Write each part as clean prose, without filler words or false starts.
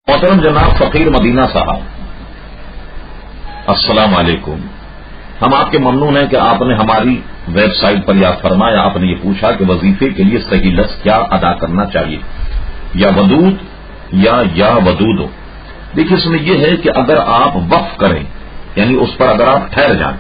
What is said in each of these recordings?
محترم جناب فقیر مدینہ صاحب، السلام علیکم۔ ہم آپ کے ممنون ہیں کہ آپ نے ہماری ویب سائٹ پر یاد فرمایا، آپ نے یہ پوچھا کہ وظیفے کے لیے صحیح لفظ کیا ادا کرنا چاہیے، یا ودود یا ودود ہو۔ دیکھیے اس میں یہ ہے کہ اگر آپ وقف کریں، یعنی اس پر اگر آپ ٹھہر جائیں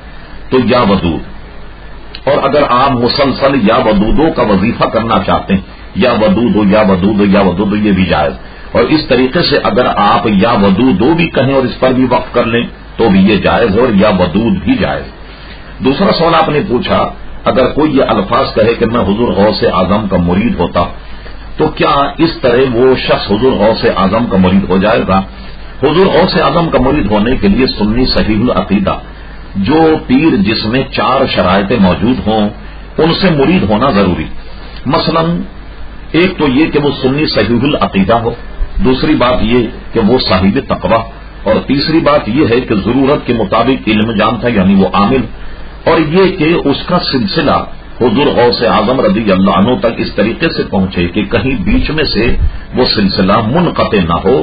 تو یا ودود، اور اگر آپ مسلسل یا ودودوں کا وظیفہ کرنا چاہتے ہیں، یا ودود ہو یا ودود ہو یا ودود ہو، یہ بھی جائز۔ اور اس طریقے سے اگر آپ یا ودودو بھی کہیں اور اس پر بھی وقف کر لیں تو بھی یہ جائز ہے، اور یا ودود بھی جائز۔ دوسرا سوال آپ نے پوچھا، اگر کوئی یہ الفاظ کہے کہ میں حضور غوث اعظم کا مرید ہوتا، تو کیا اس طرح وہ شخص حضور غوث اعظم کا مرید ہو جائے گا؟ حضور غوث اعظم کا مرید ہونے کے لیے سنی صحیح العقیدہ جو پیر جس میں 4 شرائطیں موجود ہوں ان سے مرید ہونا ضروری۔ مثلا ایک تو یہ کہ وہ سنی صحیح العقیدہ ہو، دوسری بات یہ کہ وہ صاحب تقویٰ، اور تیسری بات یہ ہے کہ ضرورت کے مطابق علم جانتا یعنی وہ عامل، اور یہ کہ اس کا سلسلہ حضور غوث اعظم رضی اللہ عنہ تک اس طریقے سے پہنچے کہ کہیں بیچ میں سے وہ سلسلہ منقطع نہ ہو۔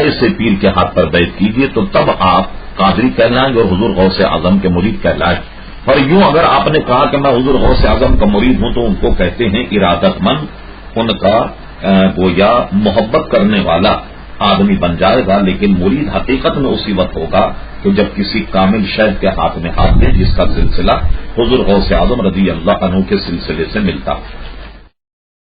ایسے پیر کے ہاتھ پر بیعت کیجیے تو تب آپ قادری کہلائیں گے اور حضور غوث اعظم کے مرید کہلائیں۔ اور یوں اگر آپ نے کہا کہ میں حضور غوث اعظم کا مرید ہوں تو ان کو کہتے ہیں ارادت مند، ان کا گویا محبت کرنے والا آدمی بن جائے گا، لیکن مرید حقیقت میں اسی وقت ہوگا کہ جب کسی کامل شیخ کے ہاتھ میں ہاتھ دے جس کا سلسلہ حضور غوث اعظم رضی اللہ عنہ کے سلسلے سے ملتا۔